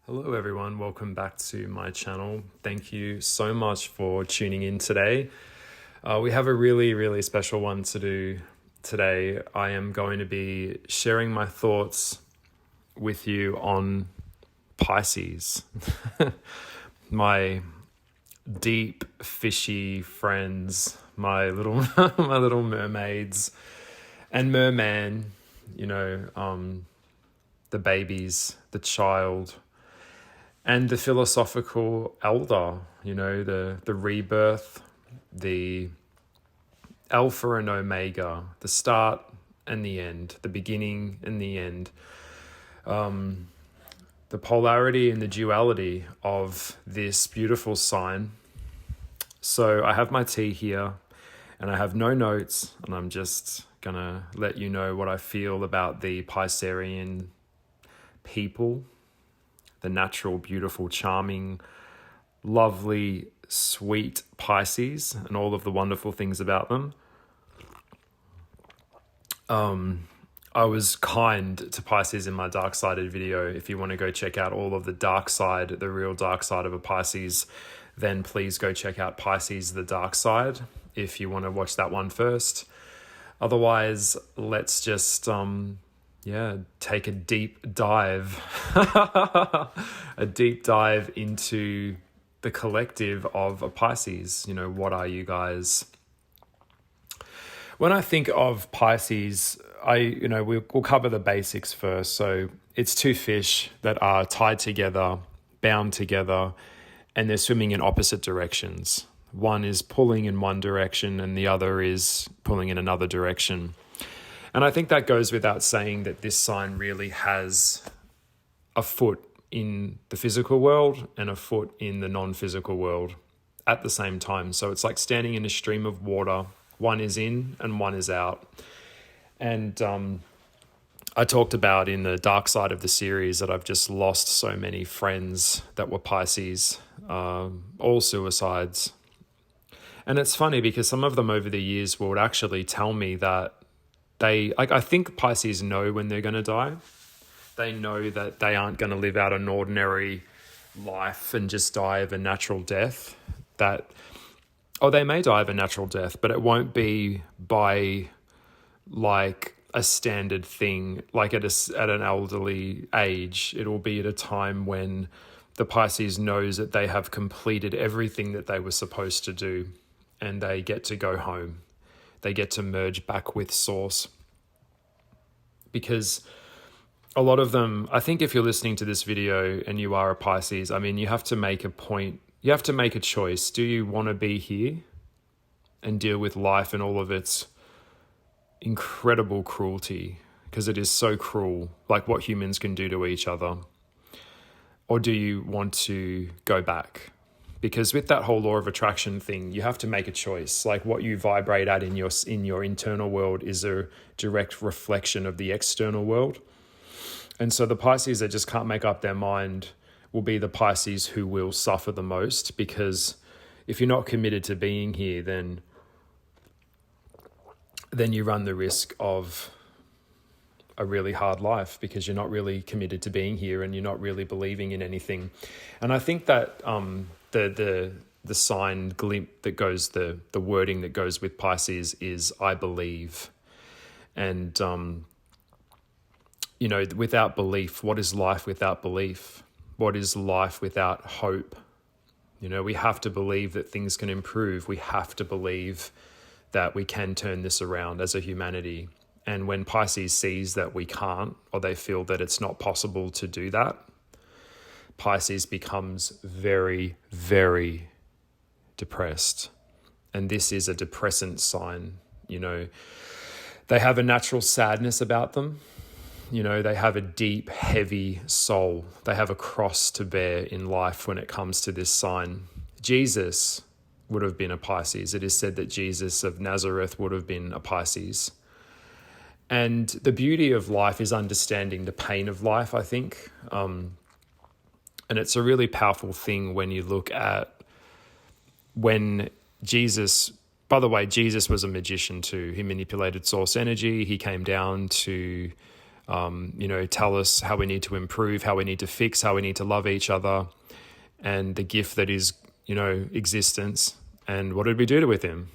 Hello everyone, welcome back to my channel. Thank you so much for tuning in today. We have a really special one to do today. I am going to be sharing my thoughts with you on Pisces. My deep fishy friends, my little my little mermaids and merman, the babies, the child, and the philosophical elder, the rebirth, the alpha and omega, the start and the end, the beginning and the end, the polarity and the duality of this beautiful sign. So I have my tea here and I have no notes, and I'm just gonna let you know what I feel about the Piscean people. The natural, beautiful, charming, lovely, sweet Pisces and all of the wonderful things about them. I was kind to Pisces in my dark sided video. If you want to go check out all of the dark side, the real dark side of a Pisces, then please go check out Pisces, the dark side, if you want to watch that one first. Otherwise, let's just take a deep dive, a deep dive into the collective of a Pisces. What are you guys? When I think of Pisces, we'll cover the basics first. So it's two fish that are tied together, bound together, and they're swimming in opposite directions. One is pulling in one direction and the other is pulling in another direction. And I think that goes without saying that this sign really has a foot in the physical world and a foot in the non-physical world at the same time. So it's like standing in a stream of water. One is in and one is out. And I talked about in the dark side of the series that I've just lost so many friends that were Pisces, all suicides. And it's funny because some of them over the years would actually tell me that I think Pisces know when they're going to die. They know that they aren't going to live out an ordinary life and just die of a natural death. They may die of a natural death, but it won't be by like a standard thing, like at an elderly age. It'll be at a time when the Pisces knows that they have completed everything that they were supposed to do and they get to go home. They get to merge back with source. Because a lot of them, I think if you're listening to this video and you are a Pisces, you have to make a point, you have to make a choice. Do you want to be here and deal with life and all of its incredible cruelty? Because it is so cruel, like what humans can do to each other. Or do you want to go back? Because with that whole law of attraction thing, you have to make a choice. Like what you vibrate at in your internal world is a direct reflection of the external world. And so the Pisces that just can't make up their mind will be the Pisces who will suffer the most, because if you're not committed to being here, then you run the risk of a really hard life because you're not really committed to being here and you're not really believing in anything. And I think that the sign glint that goes, the wording that goes with Pisces is I believe. And without belief, what is life without belief? What is life without hope? We have to believe that things can improve. We have to believe that we can turn this around as a humanity. And when Pisces sees that we can't, or they feel that it's not possible to do that, Pisces becomes very, very depressed. And this is a depressant sign. They have a natural sadness about them. They have a deep, heavy soul. They have a cross to bear in life when it comes to this sign. Jesus would have been a Pisces. It is said that Jesus of Nazareth would have been a Pisces. And the beauty of life is understanding the pain of life, I think. And it's a really powerful thing when you look at when Jesus, by the way, Jesus was a magician too. He manipulated source energy. He came down to tell us how we need to improve, how we need to fix, how we need to love each other, and the gift that is, existence. And what did we do with him?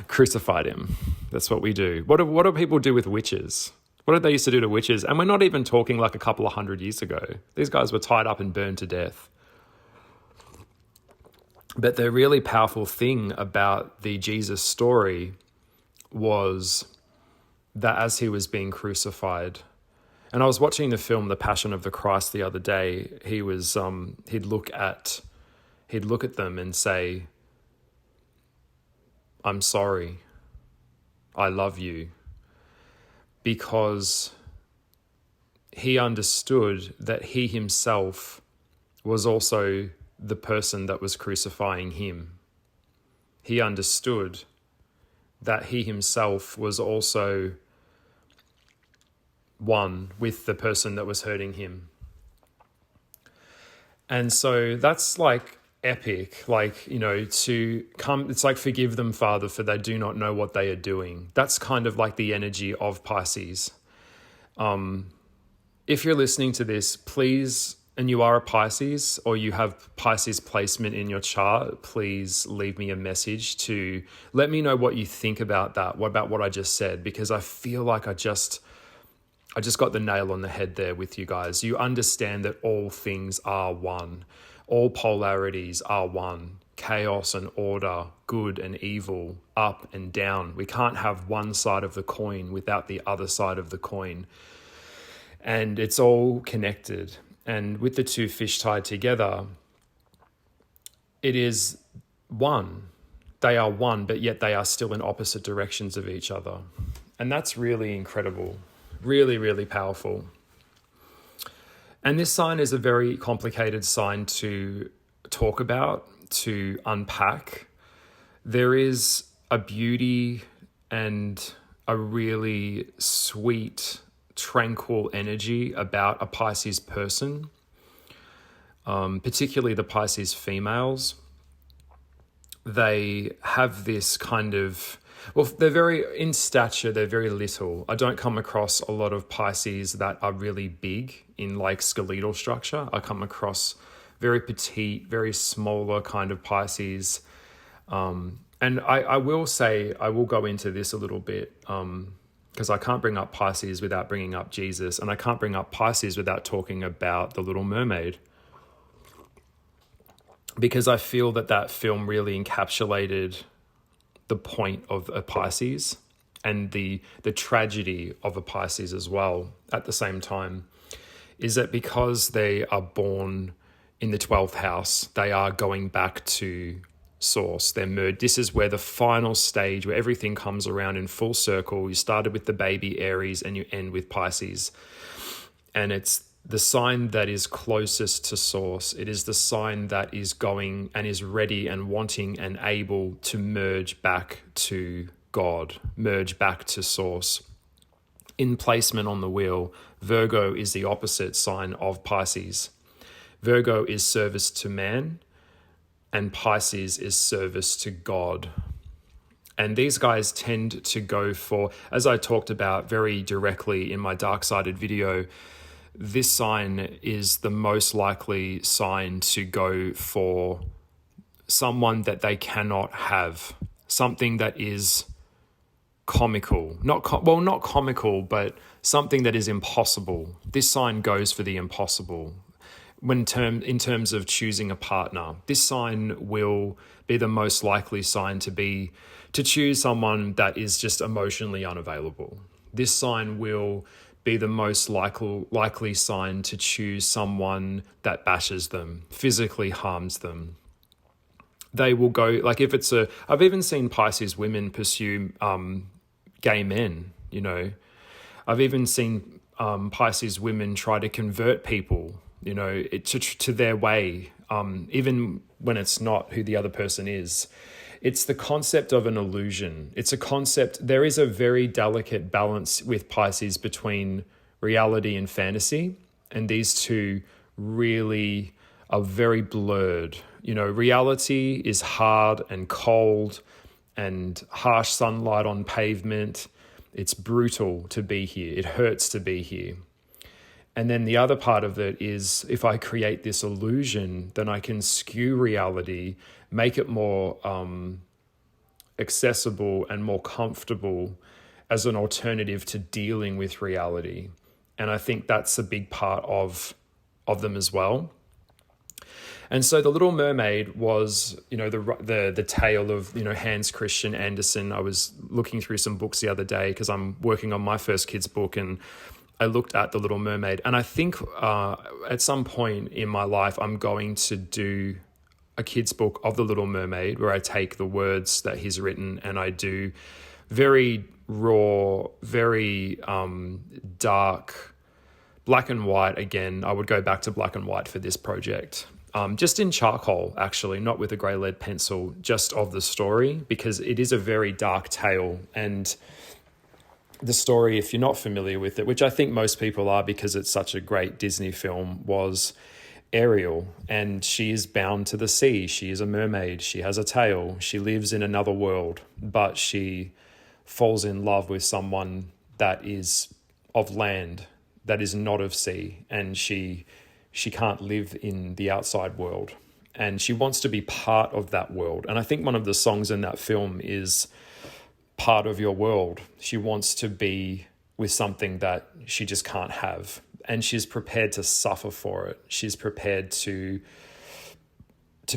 Crucified him. That's what we do. What do people do with witches? What did they used to do to witches? And we're not even talking like a couple of 100 years ago. These guys were tied up and burned to death. But the really powerful thing about the Jesus story was that as he was being crucified, and I was watching the film The Passion of the Christ the other day, he was he'd look at them and say, "I'm sorry. I love you." Because he understood that he himself was also the person that was crucifying him. He understood that he himself was also one with the person that was hurting him. And so that's like epic, it's like, forgive them, Father, for they do not know what they are doing. That's kind of like the energy of Pisces. If you're listening to this, please, and you are a Pisces or you have Pisces placement in your chart, please leave me a message to let me know what you think about that, about what I just said, because I feel like I just got the nail on the head there with you guys. You understand that all things are one. All polarities are one. Chaos and order, good and evil, up and down. We can't have one side of the coin without the other side of the coin. And it's all connected. And with the two fish tied together, it is one. They are one, but yet they are still in opposite directions of each other. And that's really incredible. Really, really powerful. And this sign is a very complicated sign to talk about, to unpack. There is a beauty and a really sweet, tranquil energy about a Pisces person, particularly the Pisces females. They have this kind of, they're very, in stature, they're very little. I don't come across a lot of Pisces that are really big in like skeletal structure. I come across very petite, very smaller kind of Pisces. And I will say, I will go into this a little bit, because I can't bring up Pisces without bringing up Jesus, and I can't bring up Pisces without talking about The Little Mermaid, because I feel that film really encapsulated the point of a Pisces and the tragedy of a Pisces as well at the same time, is that because they are born in the 12th house, they are going back to source. They're merged. This is where the final stage, where everything comes around in full circle. You started with the baby Aries and you end with Pisces. And it's the sign that is closest to source. It is the sign that is going and is ready and wanting and able to merge back to God, merge back to source. In placement on the wheel, Virgo is the opposite sign of Pisces. Virgo is service to man, and Pisces is service to God. And these guys tend to go for, as I talked about very directly in my dark-sided video, this sign is the most likely sign to go for someone that they cannot have, something that is comical, not comical, but something that is impossible. This sign goes for the impossible. In terms of choosing a partner, this sign will be the most likely sign to choose someone that is just emotionally unavailable. This sign will be the most likely sign to choose someone that bashes them, physically harms them. They will go, like if it's I've even seen Pisces women pursue gay men, I've even seen Pisces women try to convert people, to their way, even when it's not who the other person is. It's the concept of an illusion. It's a concept, there is a very delicate balance with Pisces between reality and fantasy, and these two really are very blurred. Reality is hard and cold and harsh sunlight on pavement It's brutal to be here. It hurts to be here. And then the other part of it is, if I create this illusion, then I can skew reality, make it more accessible and more comfortable as an alternative to dealing with reality. And I think that's a big part of them as well. And so The Little Mermaid was, the tale of, Hans Christian Andersen. I was looking through some books the other day because I'm working on my first kid's book, and I looked at The Little Mermaid. And I think at some point in my life, I'm going to do a kid's book of The Little Mermaid, where I take the words that he's written and I do very raw, very dark, black and white. Again, I would go back to black and white for this project. Just in charcoal, actually, not with a grey lead pencil, just of the story, because it is a very dark tale. And the story, if you're not familiar with it, which I think most people are because it's such a great Disney film, was Ariel, and she is bound to the sea. She is a mermaid. She has a tail. She lives in another world, but she falls in love with someone that is of land, that is not of sea, and she can't live in the outside world, and she wants to be part of that world. And I think one of the songs in that film is part of your world. She wants to be with something that she just can't have, and she's prepared to suffer for it. She's prepared to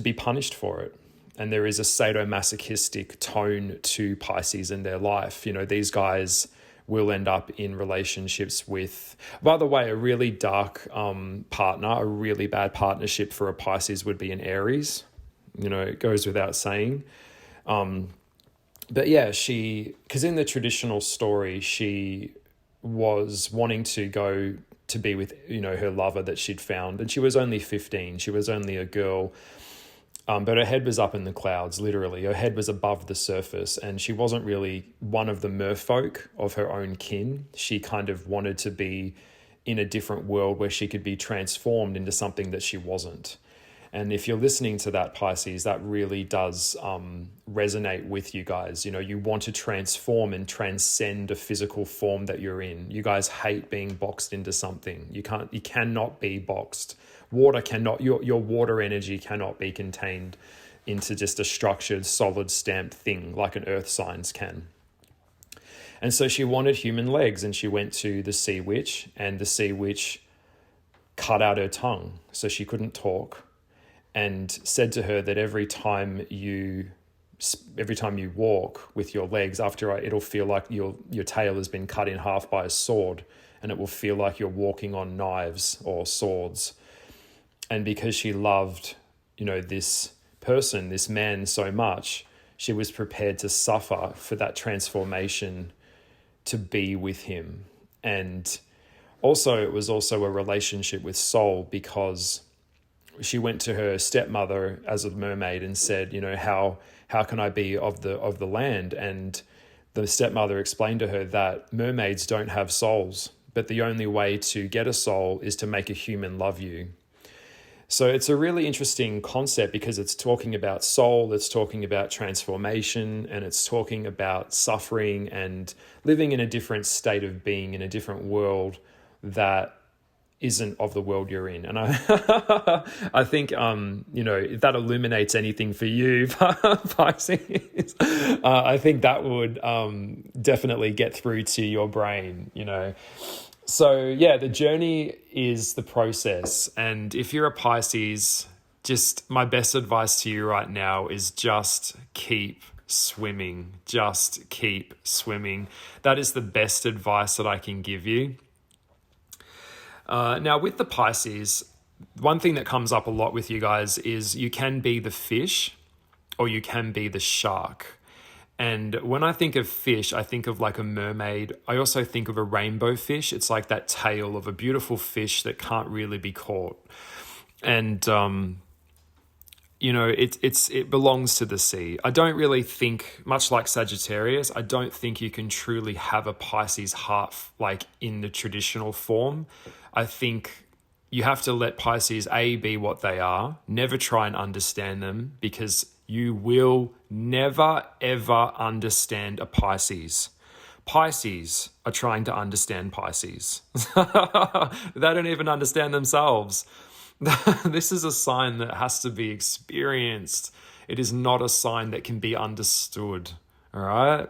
be punished for it. And there is a sadomasochistic tone to Pisces in their life. These guys will end up in relationships with, by the way, a really dark partner. A really bad partnership for a Pisces would be an Aries. It goes without saying. But yeah, because in the traditional story, she was wanting to go to be with, her lover that she'd found. And she was only 15. She was only a girl. But her head was up in the clouds, literally. Her head was above the surface, and she wasn't really one of the merfolk of her own kin. She kind of wanted to be in a different world where she could be transformed into something that she wasn't. And if you're listening to that, Pisces, that really does resonate with you guys. You want to transform and transcend a physical form that you're in. You guys hate being boxed into something. You cannot be boxed. Water cannot, your water energy cannot be contained into just a structured, solid, stamped thing like an earth signs can. And so she wanted human legs, and she went to the sea witch, and the sea witch cut out her tongue so she couldn't talk, and said to her that every time you walk with your legs, it'll feel like your tail has been cut in half by a sword, and it will feel like you're walking on knives or swords. And because she loved, this person, this man so much, she was prepared to suffer for that transformation to be with him. And also, it was also a relationship with soul, because she went to her stepmother as a mermaid and said, how can I be of the land? And the stepmother explained to her that mermaids don't have souls, but the only way to get a soul is to make a human love you. So it's a really interesting concept, because it's talking about soul, it's talking about transformation, and it's talking about suffering and living in a different state of being in a different world that isn't of the world you're in. And I think, if that illuminates anything for you, Pisces, I think that would definitely get through to your brain, So yeah, the journey is the process. And if you're a Pisces, just my best advice to you right now is just keep swimming. Just keep swimming. That is the best advice that I can give you. Now with the Pisces, one thing that comes up a lot with you guys is you can be the fish or you can be the shark. And when I think of fish, I think of like a mermaid. I also think of a rainbow fish. It's like that tail of a beautiful fish that can't really be caught. And, it belongs to the sea. I don't really think, much like Sagittarius, I don't think you can truly have a Pisces heart like in the traditional form. I think you have to let Pisces, be what they are. Never try and understand them, because you will never, ever understand a Pisces. Pisces are trying to understand Pisces. They don't even understand themselves. This is a sign that has to be experienced. It is not a sign that can be understood. All right?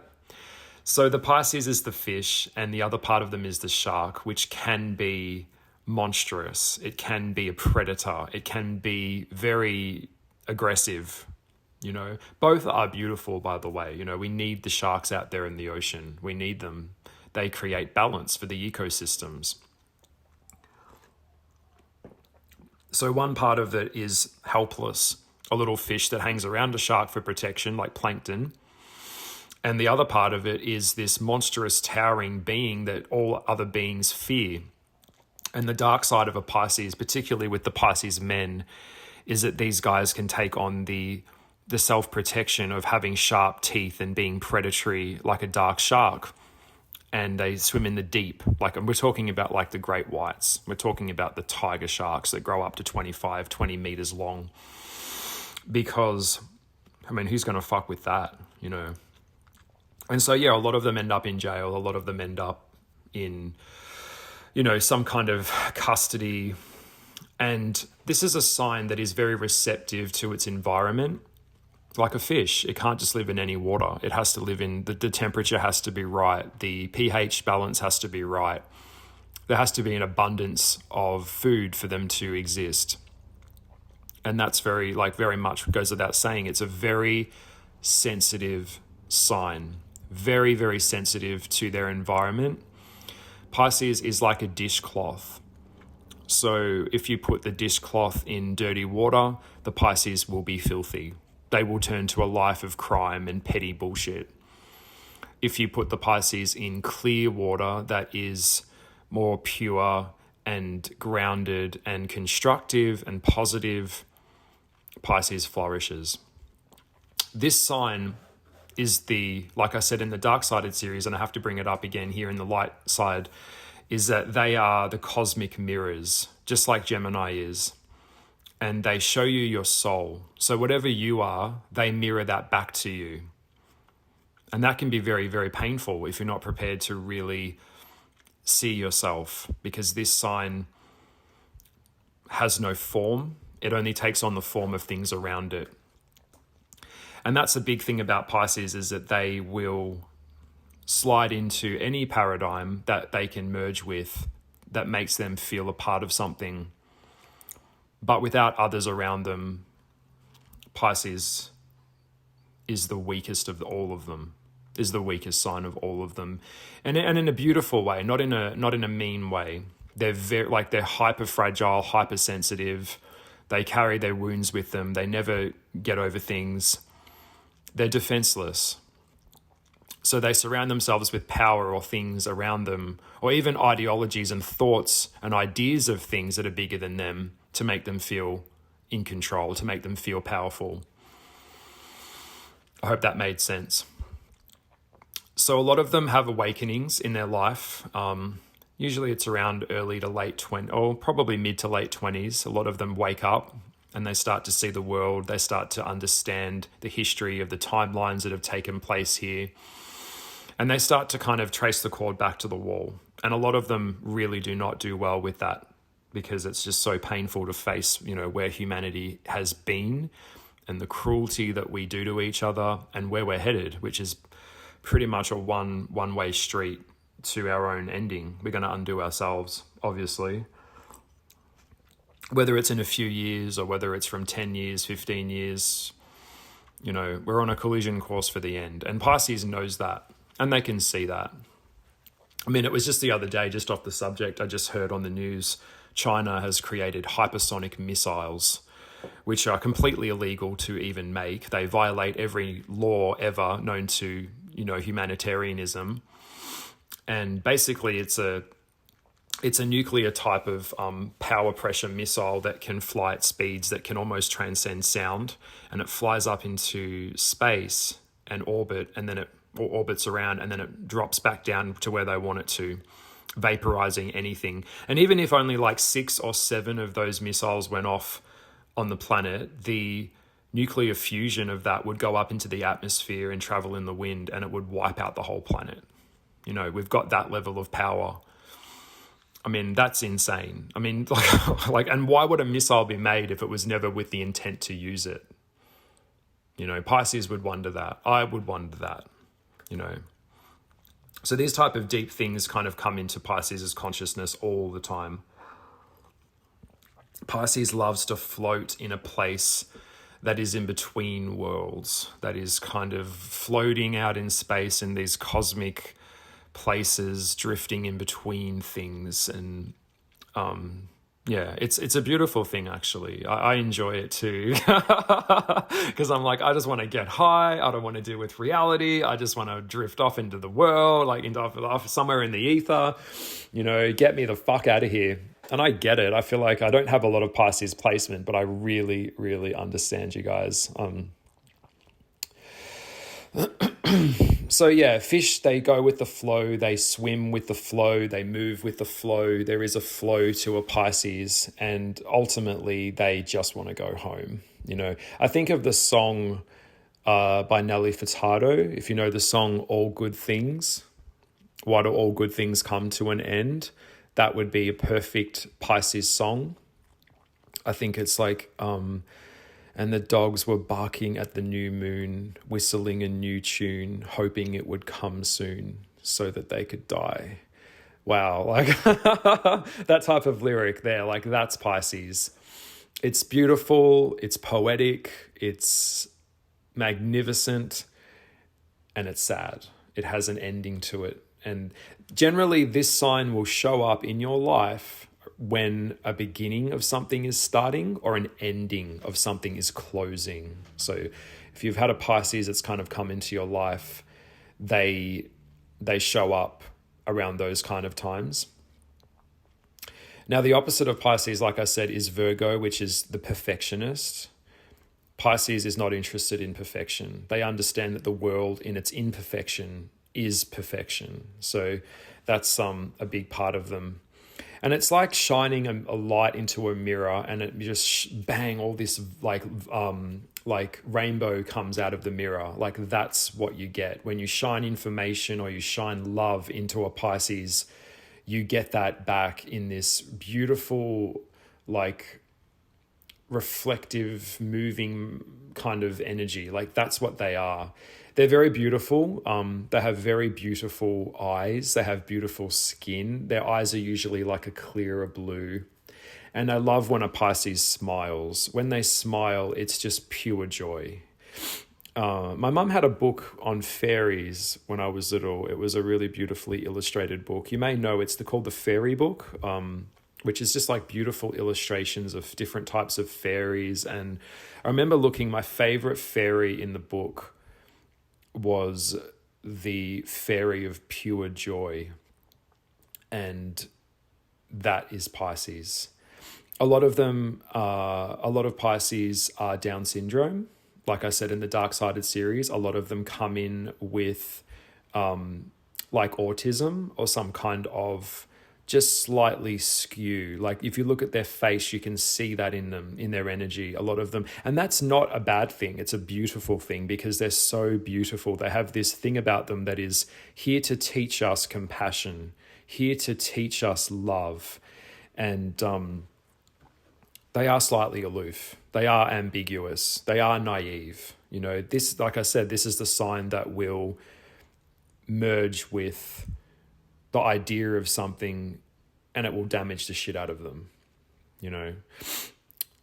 So the Pisces is the fish, and the other part of them is the shark, which can be monstrous. It can be a predator. It can be very aggressive. Both are beautiful, by the way. We need the sharks out there in the ocean. We need them. They create balance for the ecosystems. So one part of it is helpless, a little fish that hangs around a shark for protection, like plankton. And the other part of it is this monstrous towering being that all other beings fear. And the dark side of a Pisces, particularly with the Pisces men, is that these guys can take on the self-protection of having sharp teeth and being predatory like a dark shark. And they swim in the deep. We're talking about like the great whites. We're talking about the tiger sharks that grow up to 25, 20 meters long. Because, who's going to fuck with that, And so, a lot of them end up in jail. A lot of them end up in, some kind of custody. And this is a sign that is very receptive to its environment. Like a fish, it can't just live in any water. It has to live in, the temperature has to be right. The pH balance has to be right. There has to be an abundance of food for them to exist. And that's very much goes without saying. It's a very sensitive sign. Very, very sensitive to their environment. Pisces is like a dishcloth. So if you put the dishcloth in dirty water, the Pisces will be filthy. They will turn to a life of crime and petty bullshit. If you put the Pisces in clear water that is more pure and grounded and constructive and positive, Pisces flourishes. This sign is like I said in the dark-sided series, and I have to bring it up again here in the light side, is that they are the cosmic mirrors, just like Gemini is. And they show you your soul. So whatever you are, they mirror that back to you. And that can be very, very painful if you're not prepared to really see yourself, because this sign has no form. It only takes on the form of things around it. And that's the big thing about Pisces, is that they will slide into any paradigm that they can merge with that makes them feel a part of something. But without others around them, Pisces is the weakest of all of them, is the weakest sign of all of them. And in a beautiful way, not in a mean way. They're they're hyper fragile, hypersensitive. They carry their wounds with them. They never get over things. They're defenseless. So they surround themselves with power or things around them, or even ideologies and thoughts and ideas of things that are bigger than them, to make them feel in control, to make them feel powerful. I hope that made sense. So a lot of them have awakenings in their life. Usually it's around early to late 20s, or probably mid to late 20s. A lot of them wake up and they start to see the world. They start to understand the history of the timelines that have taken place here. And they start to kind of trace the cord back to the wall. And a lot of them really do not do well with that, because it's just so painful to face, where humanity has been and the cruelty that we do to each other and where we're headed, which is pretty much a one-way street to our own ending. We're going to undo ourselves, obviously. Whether it's in a few years or whether it's from 10 years, 15 years, we're on a collision course for the end. And Pisces knows that, and they can see that. It was just the other day, just off the subject, I just heard on the news, China has created hypersonic missiles, which are completely illegal to even make. They violate every law ever known to, humanitarianism. And basically it's a nuclear type of power pressure missile that can fly at speeds that can almost transcend sound. And it flies up into space and orbit, and then it orbits around, and then it drops back down to where they want it to, vaporizing anything. And even if only like 6 or 7 of those missiles went off on the planet, the nuclear fusion of that would go up into the atmosphere and travel in the wind, and it would wipe out the whole planet. You know, we've got that level of power. I mean, that's insane. I mean, like, and why would a missile be made if it was never with the intent to use it? You know, Pisces would wonder that. I would wonder that, you know. So these type of deep things kind of come into Pisces' consciousness all the time. Pisces loves to float in a place that is in between worlds, that is kind of floating out in space in these cosmic places, drifting in between things. And yeah, it's a beautiful thing, actually. I enjoy it too, because I'm like, I just want to get high. I don't want to deal with reality. I just want to drift off into the world, like into off somewhere in the ether, you know, get me the fuck out of here. And I get it. I feel like I don't have a lot of Pisces placement, but I really, really understand you guys. So yeah, fish, they go with the flow, they swim with the flow, they move with the flow. There is a flow to a Pisces, and ultimately they just want to go home. You know, I think of the song by Nelly Furtado, if you know the song All Good Things, Why Do All Good Things Come to an End? That would be a perfect Pisces song. I think it's like, and the dogs were barking at the new moon, whistling a new tune, hoping it would come soon so that they could die. Wow, like that type of lyric there, like that's Pisces. It's beautiful, it's poetic, it's magnificent, and it's sad. It has an ending to it. And generally this sign will show up in your life when a beginning of something is starting or an ending of something is closing. So if you've had a Pisces that's kind of come into your life, they show up around those kind of times. Now, the opposite of Pisces, like I said, is Virgo, which is the perfectionist. Pisces is not interested in perfection. They understand that the world in its imperfection is perfection. So that's a big part of them. And it's like shining a light into a mirror, and it just bang, all this like rainbow comes out of the mirror. Like that's what you get when you shine information or you shine love into a Pisces. You get that back in this beautiful, like reflective, moving kind of energy. Like that's what they are. They're very beautiful. They have very beautiful eyes. They have beautiful skin. Their eyes are usually like a clearer blue. And I love when a Pisces smiles. When they smile, it's just pure joy. My mum had a book on fairies when I was little. It was a really beautifully illustrated book. You may know it's called the Fairy Book, which is just like beautiful illustrations of different types of fairies. And I remember my favorite fairy in the book was the fairy of pure joy. And that is Pisces. A lot of Pisces are Down syndrome. Like I said in the Dark Sided series, a lot of them come in with like autism or some kind of just slightly skew. Like if you look at their face, you can see that in them, in their energy, a lot of them. And that's not a bad thing. It's a beautiful thing because they're so beautiful. They have this thing about them that is here to teach us compassion, here to teach us love. And they are slightly aloof. They are ambiguous. They are naive. You know, this, like I said, this is the sign that will merge with the idea of something and it will damage the shit out of them. You know,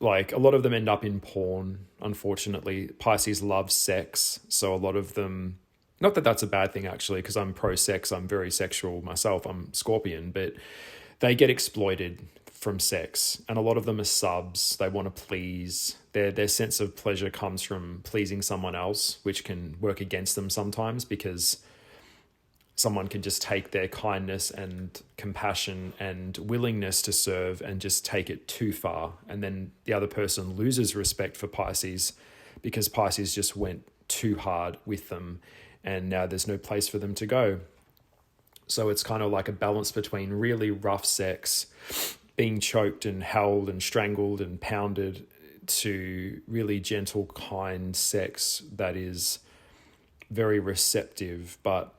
like a lot of them end up in porn. Unfortunately, Pisces love sex. So a lot of them, not that that's a bad thing actually, because I'm pro-sex. I'm very sexual myself. I'm Scorpion, but they get exploited from sex. And a lot of them are subs. They want to please. Their sense of pleasure comes from pleasing someone else, which can work against them sometimes because someone can just take their kindness and compassion and willingness to serve and just take it too far. And then the other person loses respect for Pisces because Pisces just went too hard with them and now there's no place for them to go. So it's kind of like a balance between really rough sex, being choked and held and strangled and pounded, to really gentle, kind sex that is very receptive, but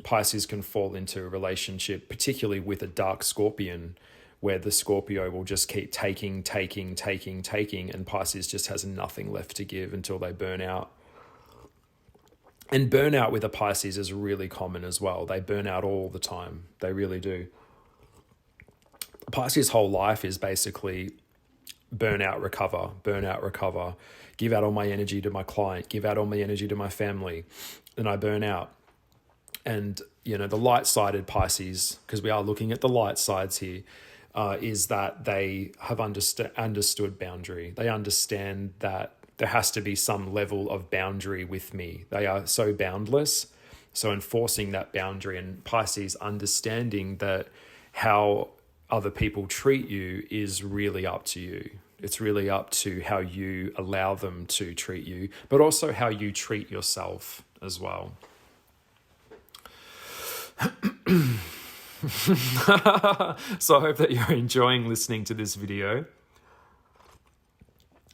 Pisces can fall into a relationship, particularly with a dark Scorpion, where the Scorpio will just keep taking, and Pisces just has nothing left to give until they burn out. And burnout with a Pisces is really common as well. They burn out all the time. They really do. Pisces' whole life is basically burn out, recover, give out all my energy to my client, give out all my energy to my family, then I burn out. And, you know, the light-sided Pisces, because we are looking at the light sides here, is that they have understood boundary. They understand that there has to be some level of boundary with me. They are so boundless. So enforcing that boundary, and Pisces understanding that how other people treat you is really up to you. It's really up to how you allow them to treat you, but also how you treat yourself as well. So I hope that you're enjoying listening to this video.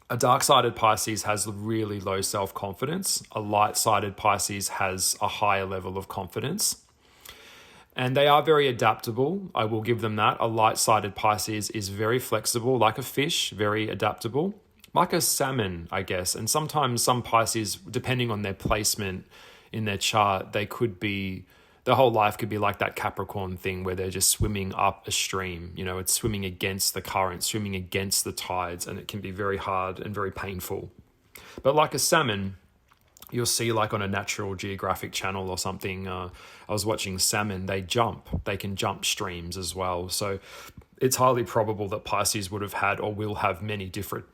A dark-sided Pisces has really low self-confidence. A light-sided Pisces has a higher level of confidence. And they are very adaptable. I will give them that. A light-sided Pisces is very flexible, like a fish, very adaptable, like a salmon, I guess. And sometimes some Pisces, depending on their placement in their chart, they could be, their whole life could be like that Capricorn thing where they're just swimming up a stream. You know, it's swimming against the current, swimming against the tides, and it can be very hard and very painful. But like a salmon, you'll see like on a Natural Geographic channel or something, I was watching salmon, they can jump streams as well. So it's highly probable that Pisces would have had or will have many different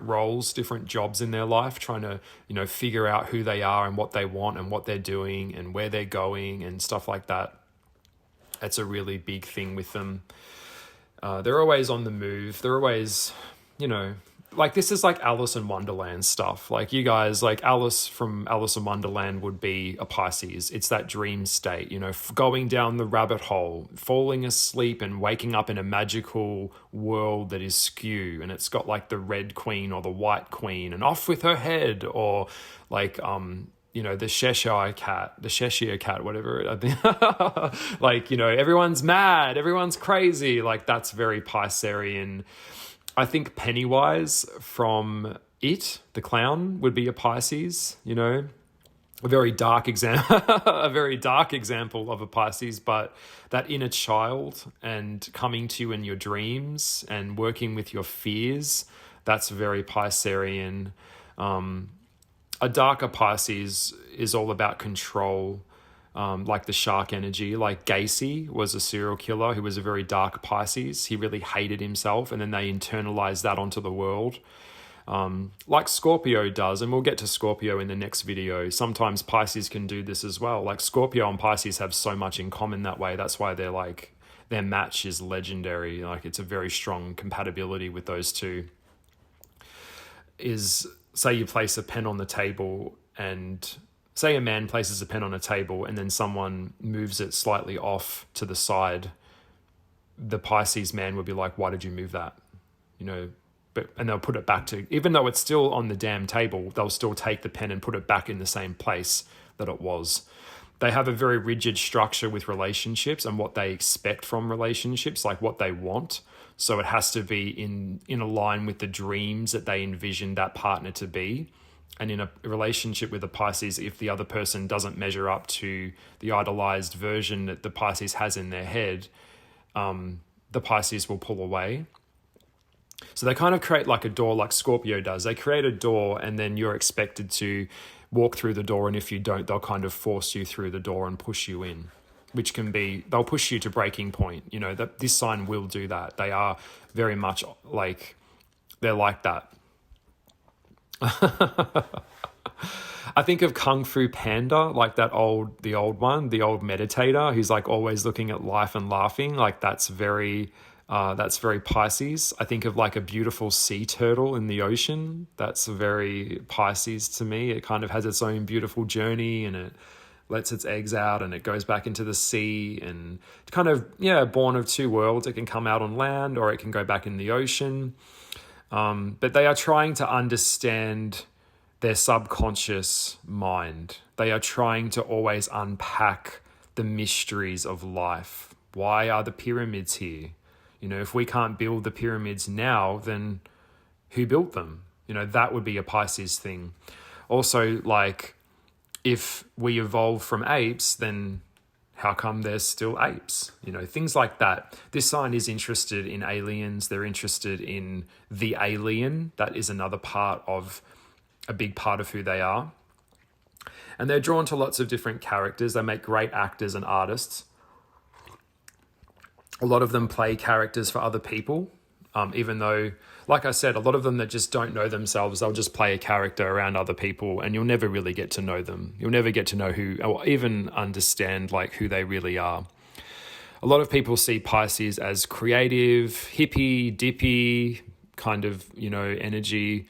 roles, different jobs in their life, trying to, you know, figure out who they are and what they want and what they're doing and where they're going and stuff like that. That's a really big thing with them. They're always on the move. They're always, you know, like this is like Alice in Wonderland stuff. Like you guys, like Alice from Alice in Wonderland would be a Pisces. It's that dream state, you know, going down the rabbit hole, falling asleep and waking up in a magical world that is skew, and it's got like the red queen or the white queen and off with her head, or like, you know, the Cheshire cat, whatever. I think like, you know, everyone's mad, everyone's crazy. Like that's very Piscean. I think Pennywise from It, the clown, would be a Pisces, you know, a very dark example, of a Pisces, but that inner child and coming to you in your dreams and working with your fears, that's very Piscean. A darker Pisces is all about control, like the shark energy. Like Gacy was a serial killer who was a very dark Pisces. He really hated himself, and then they internalized that onto the world. Like Scorpio does, and we'll get to Scorpio in the next video. Sometimes Pisces can do this as well. Like Scorpio and Pisces have so much in common that way. That's why they're like, their match is legendary. Like it's a very strong compatibility with those two. Is, say you place a pen on the table, and say a man places a pen on a table and then someone moves it slightly off to the side, the Pisces man would be like, why did you move that? You know, and they'll put it back to, even though it's still on the damn table, they'll still take the pen and put it back in the same place that it was. They have a very rigid structure with relationships and what they expect from relationships, like what they want. So it has to be in a line with the dreams that they envision that partner to be. And in a relationship with a Pisces, if the other person doesn't measure up to the idolized version that the Pisces has in their head, the Pisces will pull away. So they kind of create like a door, like Scorpio does. They create a door and then you're expected to walk through the door. And if you don't, they'll kind of force you through the door and push you in, which can be, they'll push you to breaking point. You know, that this sign will do that. They are very much like, they're like that. I think of Kung Fu Panda, like the old meditator who's like always looking at life and laughing. Like that's very Pisces. I think of like a beautiful sea turtle in the ocean. That's very Pisces to me. It kind of has its own beautiful journey and it lets its eggs out and it goes back into the sea and kind of, born of two worlds. It can come out on land or it can go back in the ocean. But they are trying to understand their subconscious mind. They are trying to always unpack the mysteries of life. Why are the pyramids here? You know, if we can't build the pyramids now, then who built them? You know, that would be a Pisces thing. Also, like, if we evolved from apes, then how come there's still apes? You know, things like that. This sign is interested in aliens. They're interested in the alien. That is another part of, a big part of who they are. And they're drawn to lots of different characters. They make great actors and artists. A lot of them play characters for other people, even though, like I said, a lot of them that just don't know themselves, they'll just play a character around other people and you'll never really get to know them. You'll never get to know who, or even understand like who they really are. A lot of people see Pisces as creative, hippy, dippy kind of, you know, energy,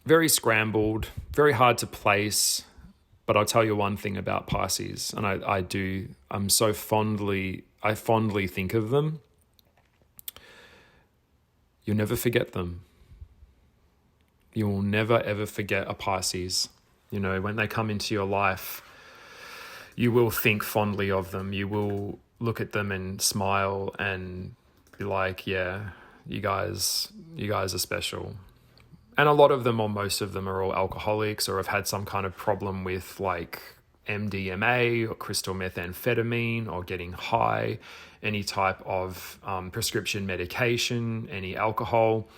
very scrambled, very hard to place. But I'll tell you one thing about Pisces, and I fondly think of them. You'll never forget them. You will never, ever forget a Pisces. You know, when they come into your life, you will think fondly of them. You will look at them and smile and be like, yeah, you guys are special. And a lot of them, or most of them, are all alcoholics or have had some kind of problem with like MDMA or crystal methamphetamine or getting high, any type of prescription medication, any alcohol.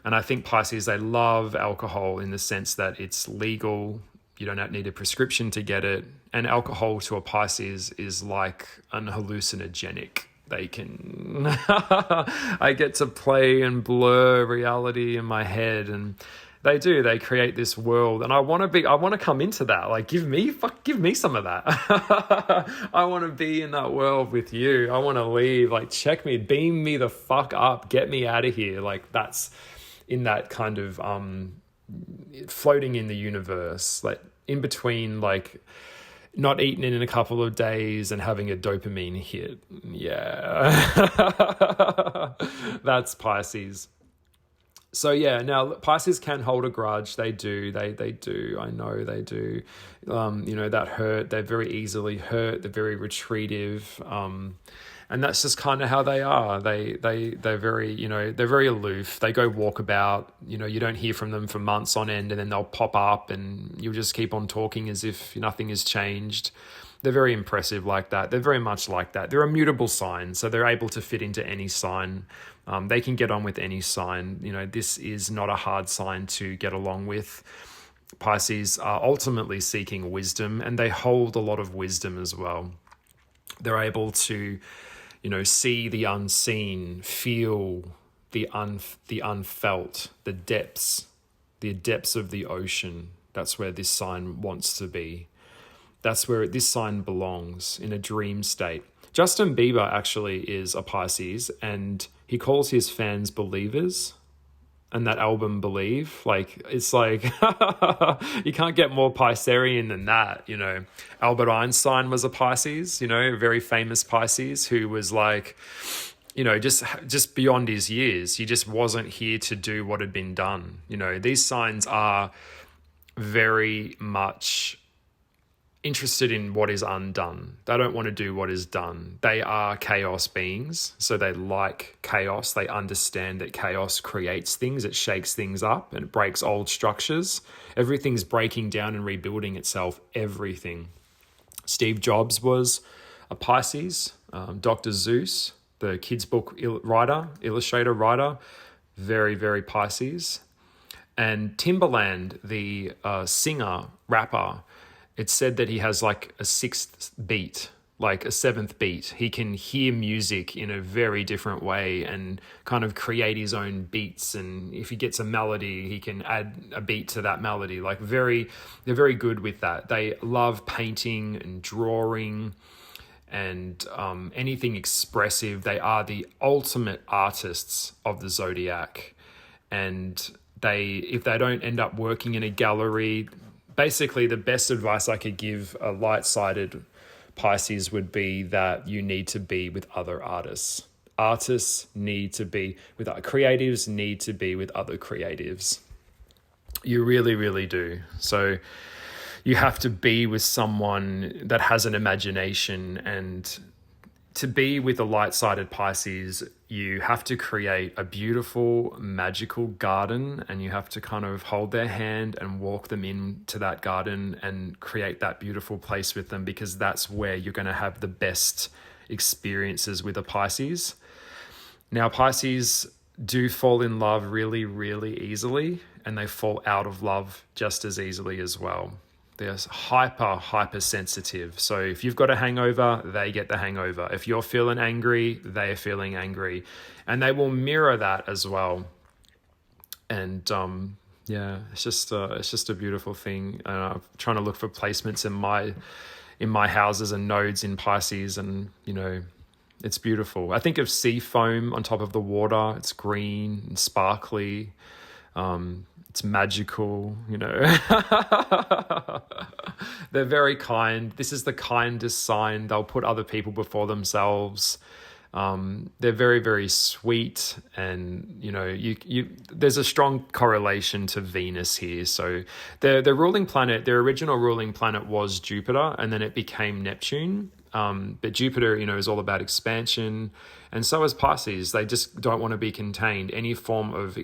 And I think Pisces, they love alcohol in the sense that it's legal. You don't need a prescription to get it. And alcohol to a Pisces is like an hallucinogenic. They can, I get to play and blur reality in my head, and they create this world, and I want to come into that. Like, give me some of that. I want to be in that world with you. I want to leave, like, check me, beam me the fuck up, get me out of here. Like, that's in that kind of, floating in the universe, like in between, like, not eating it in a couple of days and having a dopamine hit. Yeah. That's Pisces. So yeah, now Pisces can hold a grudge. They do. They do. I know they do. You know, that hurt. They're very easily hurt. They're very retreative. And that's just kind of how they are. They're very, you know, they're very aloof. They go walkabout. You know, you don't hear from them for months on end, and then they'll pop up and you'll just keep on talking as if nothing has changed. They're very impressive like that. They're very much like that. They're a mutable sign, so they're able to fit into any sign. They can get on with any sign. You know, this is not a hard sign to get along with. Pisces are ultimately seeking wisdom, and they hold a lot of wisdom as well. They're able to, you know, see the unseen, feel the unfelt, the depths of the ocean. That's where this sign wants to be. That's where this sign belongs, in a dream state. Justin Bieber actually is a Pisces, and he calls his fans believers. And that album, Believe, like, it's like, you can't get more Piscean than that, you know. Albert Einstein was a Pisces, you know, a very famous Pisces who was like, you know, just beyond his years. He just wasn't here to do what had been done. You know, these signs are very much interested in what is undone. They don't want to do what is done. They are chaos beings, so they like chaos. They understand that chaos creates things, it shakes things up, and it breaks old structures. Everything's breaking down and rebuilding itself, everything. Steve Jobs was a Pisces. Dr. Seuss, the kids' book illustrator, writer, very, very Pisces. And Timbaland, the singer, rapper, it's said that he has like a sixth beat, like a seventh beat. He can hear music in a very different way and kind of create his own beats. And if he gets a melody, he can add a beat to that melody. Like they're very good with that. They love painting and drawing and anything expressive. They are the ultimate artists of the zodiac. And if they don't end up working in a gallery, basically, the best advice I could give a light-sided Pisces would be that you need to be with other artists. Creatives need to be with other creatives. You really, really do. So, you have to be with someone that has an imagination, and to be with a light-sided Pisces, you have to create a beautiful, magical garden, and you have to kind of hold their hand and walk them into that garden and create that beautiful place with them, because that's where you're going to have the best experiences with a Pisces. Now, Pisces do fall in love really, really easily, and they fall out of love just as easily as well. They're hyper sensitive. So if you've got a hangover, they get the hangover. If you're feeling angry, they are feeling angry. And they will mirror that as well. And yeah, it's just a beautiful thing. I'm trying to look for placements in my houses and nodes in Pisces, and you know, it's beautiful. I think of sea foam on top of the water. It's green and sparkly. It's magical, you know. They're very kind. This is the kindest sign. They'll put other people before themselves. They're very, very sweet, and you know, there's a strong correlation to Venus here. So their ruling planet, their original ruling planet was Jupiter, and then it became Neptune. But Jupiter, you know, is all about expansion, and so is Pisces. They just don't want to be contained. Any form of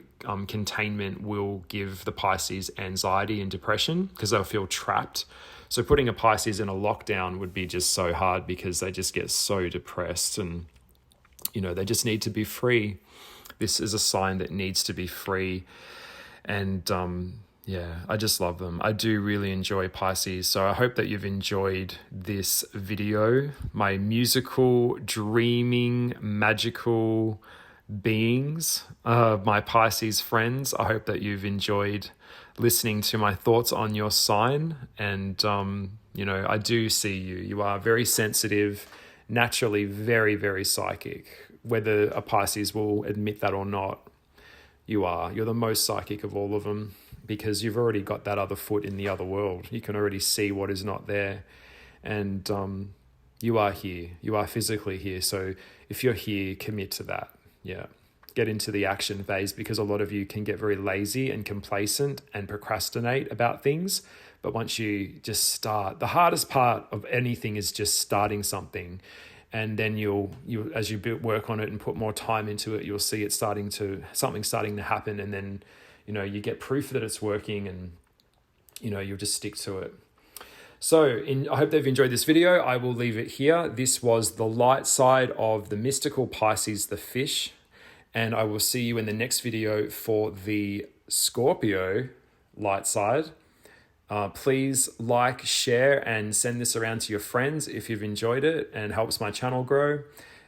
containment will give the Pisces anxiety and depression, because they'll feel trapped. So putting a Pisces in a lockdown would be just so hard, because they just get so depressed, and you know, they just need to be free. This is a sign that needs to be free, and yeah, I just love them. I do really enjoy Pisces. So I hope that you've enjoyed this video. My musical, dreaming, magical beings, my Pisces friends. I hope that you've enjoyed listening to my thoughts on your sign. And, you know, I do see you. You are very sensitive, naturally very, very psychic. Whether a Pisces will admit that or not, you are. You're the most psychic of all of them, because you've already got that other foot in the other world. You can already see what is not there. And you are here. You are physically here. So if you're here, commit to that. Yeah. Get into the action phase, because a lot of you can get very lazy and complacent and procrastinate about things. But once you just start, the hardest part of anything is just starting something. And then you'll as you work on it and put more time into it, you'll see it something starting to happen. And then, you know, you get proof that it's working, and, you know, you'll just stick to it. So I hope they've enjoyed this video. I will leave it here. This was the light side of the mystical Pisces, the fish. And I will see you in the next video for the Scorpio light side. Please like, share, and send this around to your friends if you've enjoyed it and helps my channel grow.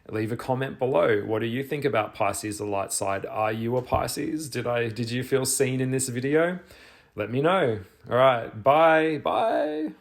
Leave a comment below. What do you think about Pisces, the light side? Are you a Pisces? Did you feel seen in this video? Let me know. All right. Bye.